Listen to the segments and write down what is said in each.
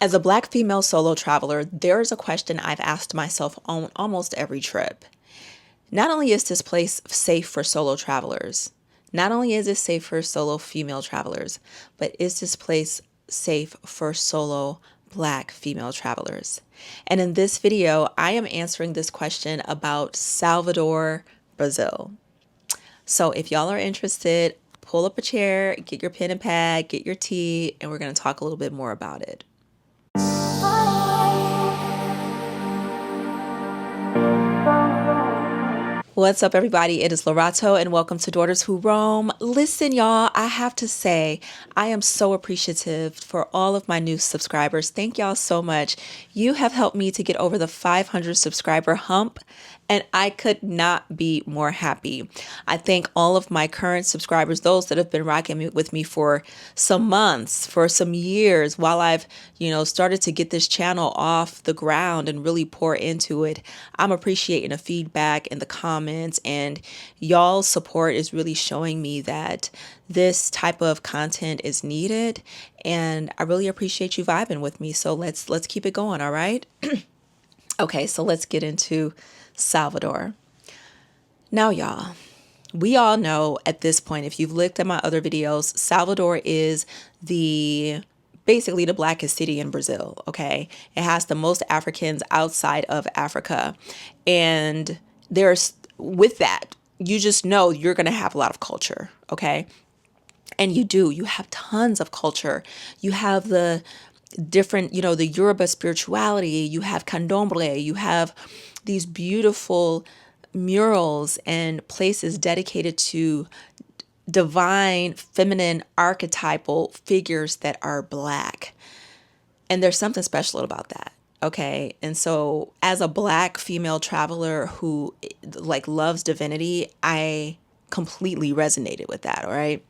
As a Black female solo traveler, there is a question I've asked myself on almost every trip. Not only is this place safe for solo travelers, not only is it safe for solo female travelers, but is this place safe for solo Black female travelers? And in this video, I am answering this question about Salvador, Brazil. So if y'all are interested, pull up a chair, get your pen and pad, get your tea, and we're going to talk a little bit more about it. What's up, everybody? It is Lorato, and welcome to Daughters Who Roam. Listen, y'all, I have to say, I am so appreciative for all of my new subscribers. Thank y'all so much. You have helped me to get over the 500 subscriber hump, and I could not be more happy. I thank all of my current subscribers, those that have been rocking with me for some months, for some years, while I've, started to get this channel off the ground and really pour into it. I'm appreciating the feedback and the comments, and y'all's support is really showing me that this type of content is needed, and I really appreciate you vibing with me. So let's keep it going, all right? Okay, so let's get into Salvador. Now, y'all, we all know at this point, if you've looked at my other videos, Salvador is basically the blackest city in Brazil, okay? It has the most Africans outside of Africa. And with that, you just know you're going to have a lot of culture, okay? And you have tons of culture. You have the different, the Yoruba spirituality, you have candomblé, you have these beautiful murals and places dedicated to divine feminine archetypal figures that are Black. And there's something special about that. Okay. And so as a Black female traveler who loves divinity, I completely resonated with that. All right.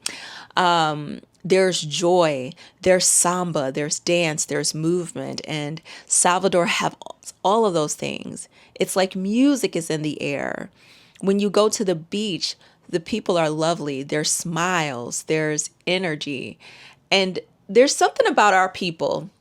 There's joy, there's samba, there's dance, there's movement, and Salvador have all of those things. It's like music is in the air. When you go to the beach, the people are lovely. There's smiles, there's energy, and there's something about our people.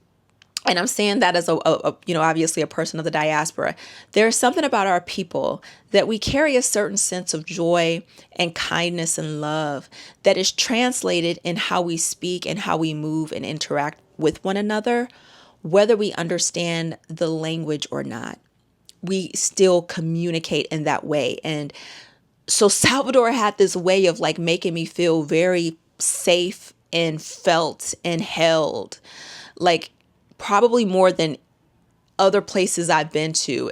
And I'm saying that as obviously a person of the diaspora. There's something about our people that we carry a certain sense of joy and kindness and love that is translated in how we speak and how we move and interact with one another, whether we understand the language or not. We still communicate in that way. And so Salvador had this way of making me feel very safe and felt and held, probably more than other places I've been to,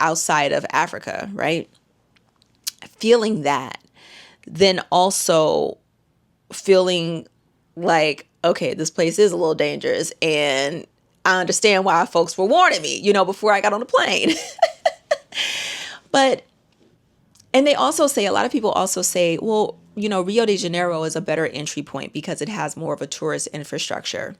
outside of Africa, right? Feeling that, then also feeling okay, this place is a little dangerous, and I understand why folks were warning me, before I got on the plane. And they also say, a lot of people also say, well, Rio de Janeiro is a better entry point because it has more of a tourist infrastructure,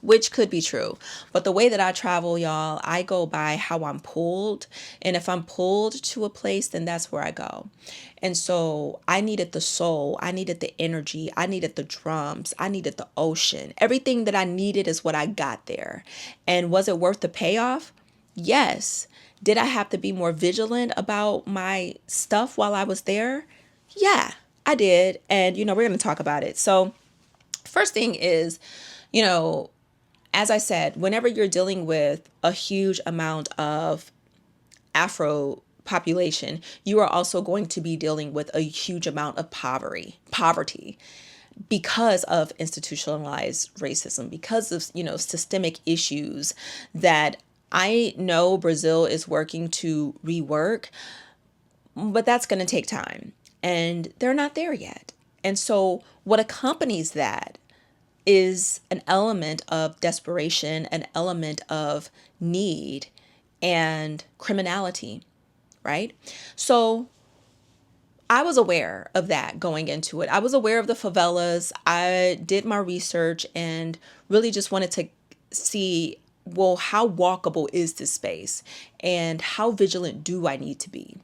which could be true. But the way that I travel, y'all, I go by how I'm pulled. And if I'm pulled to a place, then that's where I go. And so I needed the soul. I needed the energy. I needed the drums. I needed the ocean. Everything that I needed is what I got there. And was it worth the payoff? Yes. Did I have to be more vigilant about my stuff while I was there? Yeah, I did. And, we're going to talk about it. So first thing is, as I said, whenever you're dealing with a huge amount of Afro population, you are also going to be dealing with a huge amount of poverty because of institutionalized racism, because of, systemic issues that I know Brazil is working to rework, but that's going to take time, and they're not there yet. And so what accompanies that is an element of desperation, an element of need and criminality, right? So I was aware of that going into it. I was aware of the favelas. I did my research and really just wanted to see, well, how walkable is this space and how vigilant do I need to be?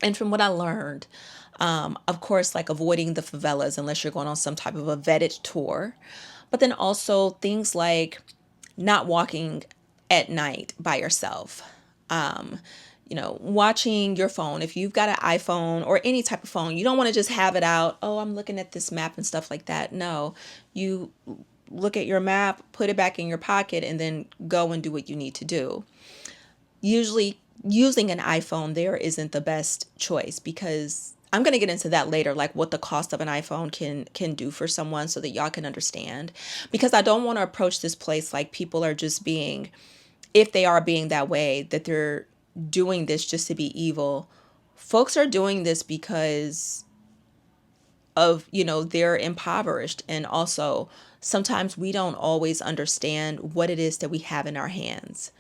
And from what I learned, of course, avoiding the favelas unless you're going on some type of a vetted tour, but then also things like not walking at night by yourself. Watching your phone. If you've got an iPhone or any type of phone, you don't want to just have it out. Oh, I'm looking at this map and stuff like that. No, you look at your map, put it back in your pocket, and then go and do what you need to do. Usually, using an iPhone there isn't the best choice, because I'm going to get into that later, like what the cost of an iPhone can do for someone, so that y'all can understand. Because I don't want to approach this place like people are just being, if they are being that way, that they're doing this just to be evil. Folks are doing this because of, they're impoverished. And also, sometimes we don't always understand what it is that we have in our hands.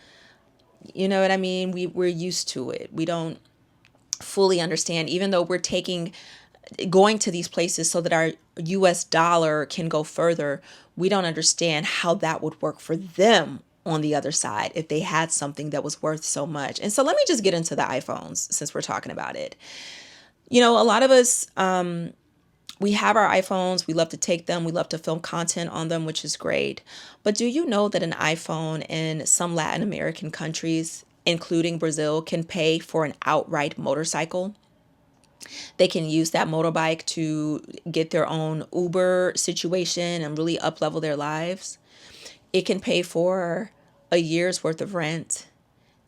You know what I mean? We're used to it. We don't fully understand, even though we're going to these places so that our US dollar can go further. We don't understand how that would work for them on the other side if they had something that was worth so much. And so let me just get into the iPhones since we're talking about it. A lot of us, we have our iPhones. We love to take them. We love to film content on them, which is great. But do you know that an iPhone in some Latin American countries, including Brazil, can pay for an outright motorcycle? They can use that motorbike to get their own Uber situation and really up-level their lives. It can pay for a year's worth of rent.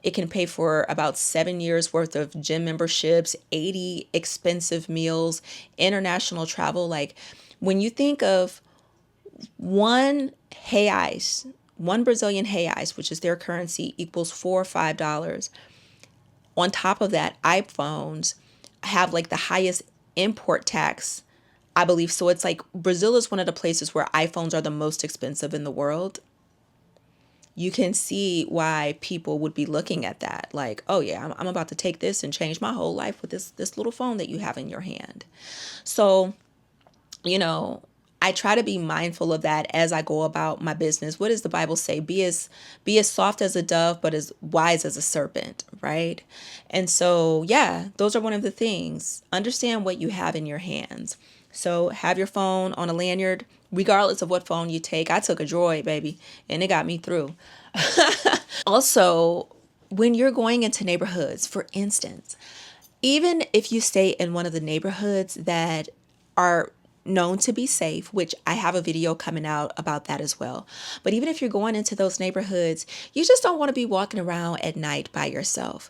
It can pay for about 7 years worth of gym memberships, 80 expensive meals, international travel. Like, when you think of one reais, one Brazilian reais, which is their currency, equals $4 or $5. On top of that, iPhones have like the highest import tax, I believe. So it's like Brazil is one of the places where iPhones are the most expensive in the world. You can see why people would be looking at that like, oh yeah, I'm about to take this and change my whole life with this little phone that you have in your hand. So, I try to be mindful of that as I go about my business. What does the Bible say? Be as soft as a dove, but as wise as a serpent, right? And so, yeah, those are one of the things. Understand what you have in your hands. So have your phone on a lanyard, regardless of what phone you take. I took a Droid, baby, and it got me through. Also, when you're going into neighborhoods, for instance, even if you stay in one of the neighborhoods that are known to be safe, which I have a video coming out about that as well. But even if you're going into those neighborhoods, you just don't want to be walking around at night by yourself.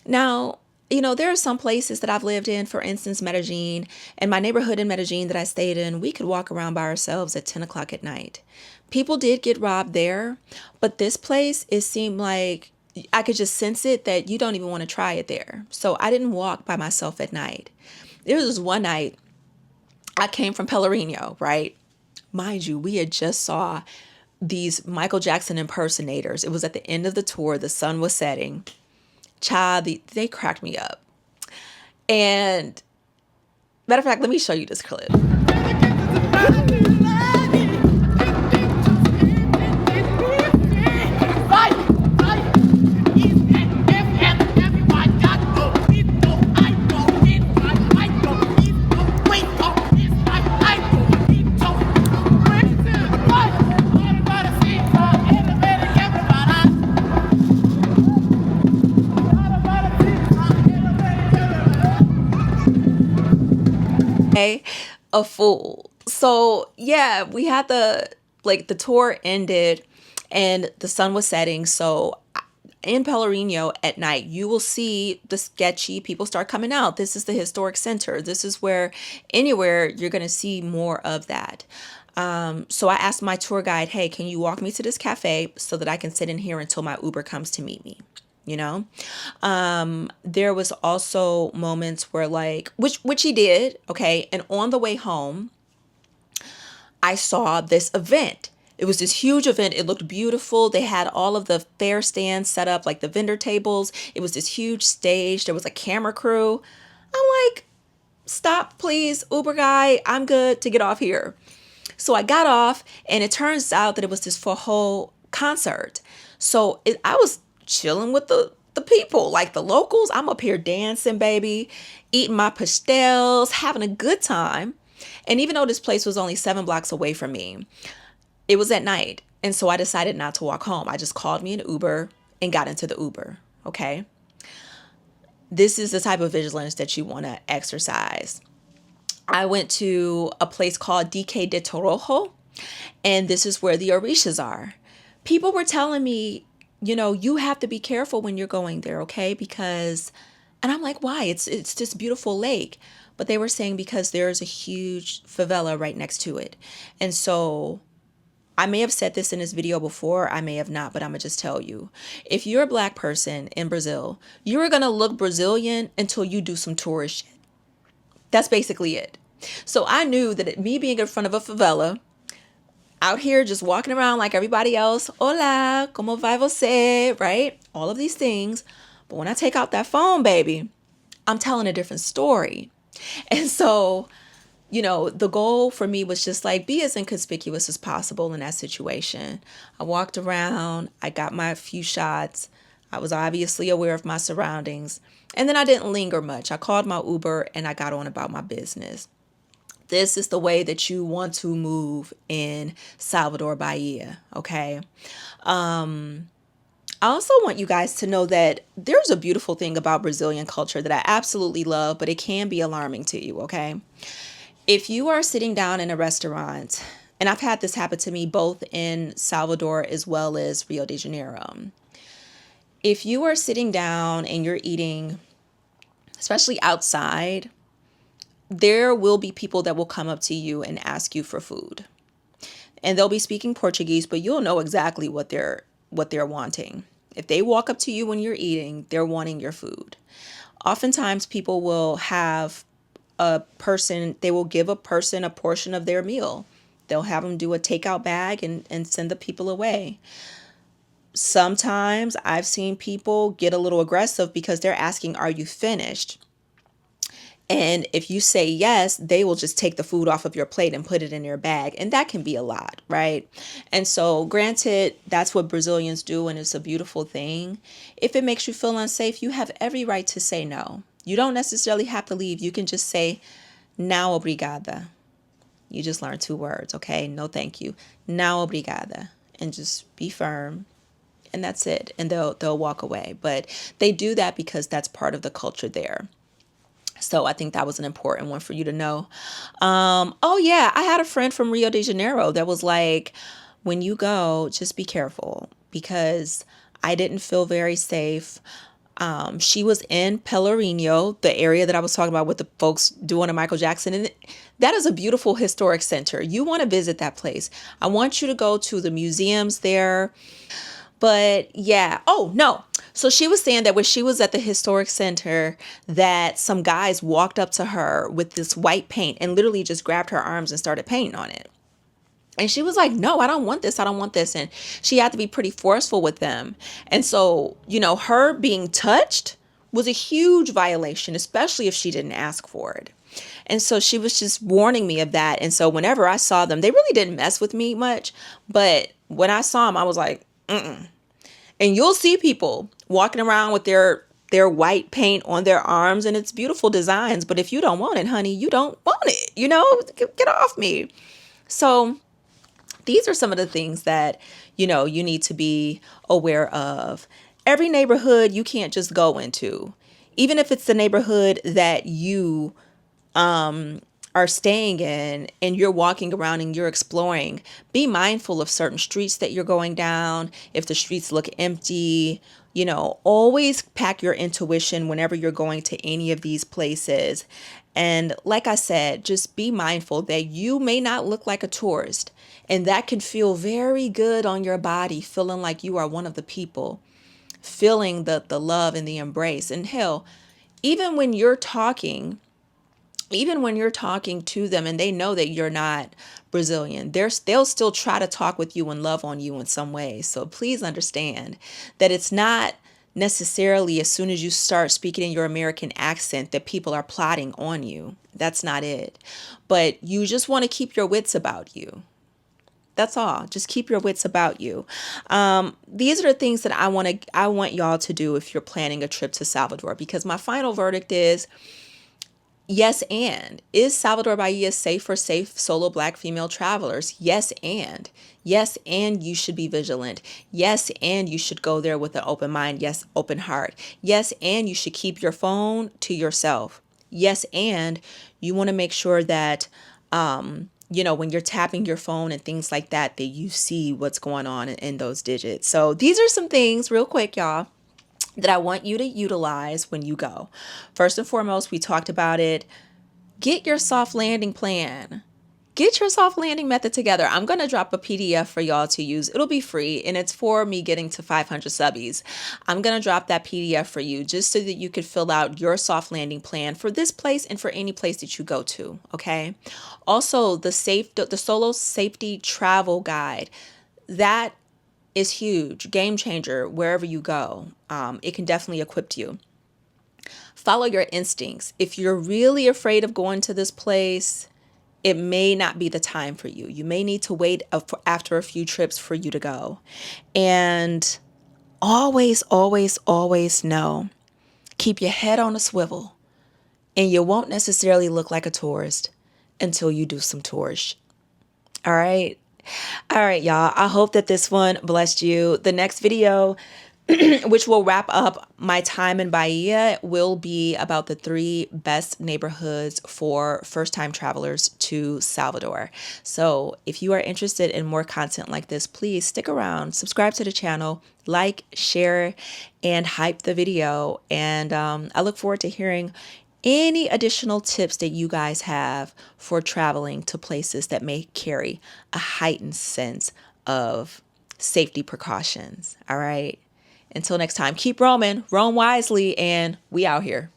Now, there are some places that I've lived in, for instance, Medellin, and my neighborhood in Medellin that I stayed in, we could walk around by ourselves at 10 o'clock at night. People did get robbed there, but this place, it seemed like I could just sense it that you don't even want to try it there. So I didn't walk by myself at night. There was one night I came from Pelourinho, right? Mind you, we had just saw these Michael Jackson impersonators. It was at the end of the tour. The sun was setting. Child, they cracked me up. And matter of fact, let me show you this clip. A fool. So yeah, we had the tour ended and the sun was setting. So in Pelourinho at night, you will see the sketchy people start coming out. This is the historic center. This is where anywhere you're going to see more of that. So I asked my tour guide, hey, can you walk me to this cafe so that I can sit in here until my Uber comes to meet me? There was also moments where which he did. Okay. And on the way home, I saw this event. It was this huge event. It looked beautiful. They had all of the fair stands set up, like the vendor tables. It was this huge stage. There was a camera crew. I'm like, stop, please, Uber guy. I'm good to get off here. So I got off, and it turns out that it was this whole concert. So I was chilling with the people, like the locals. I'm up here dancing, baby, eating my pastels, having a good time. And even though this place was only 7 blocks away from me, it was at night. And so I decided not to walk home. I just called me an Uber and got into the Uber. Okay. This is the type of vigilance that you want to exercise. I went to a place called DK de Torojo, and this is where the Orishas are. People were telling me, you have to be careful when you're going there, okay? Because, and I'm like, why? It's this beautiful lake. But they were saying because there's a huge favela right next to it. And so I may have said this in this video before, I may have not, but I'm gonna just tell you. If you're a Black person in Brazil, you're gonna look Brazilian until you do some tourist shit. That's basically it. So I knew that me being in front of a favela, out here just walking around like everybody else, hola, como vai você, right? All of these things. But when I take out that phone, baby, I'm telling a different story. And so, the goal for me was just like be as inconspicuous as possible in that situation. I walked around, I got my few shots. I was obviously aware of my surroundings. And then I didn't linger much. I called my Uber and I got on about my business. This is the way that you want to move in Salvador, Bahia, okay? I also want you guys to know that there's a beautiful thing about Brazilian culture that I absolutely love, but it can be alarming to you, okay? If you are sitting down in a restaurant, and I've had this happen to me both in Salvador as well as Rio de Janeiro. If you are sitting down and you're eating, especially outside, there will be people that will come up to you and ask you for food. And they'll be speaking Portuguese, but you'll know exactly what they're wanting. If they walk up to you when you're eating, they're wanting your food. Oftentimes people will they will give a person a portion of their meal. They'll have them do a takeout bag and send the people away. Sometimes I've seen people get a little aggressive because they're asking, are you finished? And if you say yes, they will just take the food off of your plate and put it in your bag. And that can be a lot, right? And so granted, that's what Brazilians do, and it's a beautiful thing. If it makes you feel unsafe, you have every right to say no. You don't necessarily have to leave. You can just say, não obrigada. You just learned 2 words, okay? No, thank you. Não obrigada. And just be firm. And that's it. And they'll walk away. But they do that because that's part of the culture there. So I think that was an important one for you to know. Oh yeah, I had a friend from Rio de Janeiro that was like, when you go, just be careful, because I didn't feel very safe. She was in Pelourinho, the area that I was talking about with the folks doing a Michael Jackson. And that is a beautiful historic center. You want to visit that place. I want you to go to the museums there. But yeah. Oh, no. So she was saying that when she was at the historic center, that some guys walked up to her with this white paint and literally just grabbed her arms and started painting on it. And she was like, no, I don't want this. I don't want this. And she had to be pretty forceful with them. And so, her being touched was a huge violation, especially if she didn't ask for it. And so she was just warning me of that. And so whenever I saw them, they really didn't mess with me much. But when I saw them, I was like, mm-mm. And you'll see people walking around with their white paint on their arms, and it's beautiful designs. But if you don't want it, honey, you don't want it, get off me. So these are some of the things that, you need to be aware of. Every neighborhood you can't just go into, even if it's the neighborhood that you are staying in and you're walking around and you're exploring. Be mindful of certain streets that you're going down. If the streets look empty, always pack your intuition whenever you're going to any of these places. And like I said, just be mindful that you may not look like a tourist, and that can feel very good on your body, feeling like you are one of the people, feeling the love and the embrace. And hell, even when you're talking to them and they know that you're not Brazilian, they'll still try to talk with you and love on you in some way. So please understand that it's not necessarily as soon as you start speaking in your American accent that people are plotting on you. That's not it. But you just want to keep your wits about you. That's all. Just keep your wits about you. These are the things that I want y'all to do if you're planning a trip to Salvador, because my final verdict is, Yes, and is Salvador Bahia safe for safe solo black female travelers? Yes, and yes, and you should be vigilant. Yes, and you should go there with an open mind. Yes, open heart. Yes, and you should keep your phone to yourself. Yes, and you want to make sure that when you're tapping your phone and things like that, that you see what's going on in those digits. So these are some things real quick, y'all, that I want you to utilize when you go. First and foremost, we talked about it. Get your soft landing plan. Get your soft landing method together. I'm going to drop a PDF for y'all to use. It'll be free and it's for me getting to 500 subbies. I'm going to drop that PDF for you just so that you could fill out your soft landing plan for this place and for any place that you go to. Okay. Also, the solo safety travel guide. That is huge, game changer wherever you go. It can definitely equip you. Follow your instincts. If you're really afraid of going to this place, it may not be the time for you. You may need to wait after a few trips for you to go. And always, always, always know, keep your head on a swivel and you won't necessarily look like a tourist until you do some tourish. All right. All right, y'all. I hope that this one blessed you. The next video, which will wrap up my time in Bahia, will be about the 3 best neighborhoods for first-time travelers to Salvador. So if you are interested in more content like this, please stick around, subscribe to the channel, like, share, and hype the video. And I look forward to hearing any additional tips that you guys have for traveling to places that may carry a heightened sense of safety precautions. All right. Until next time, keep roaming, roam wisely, and we out here.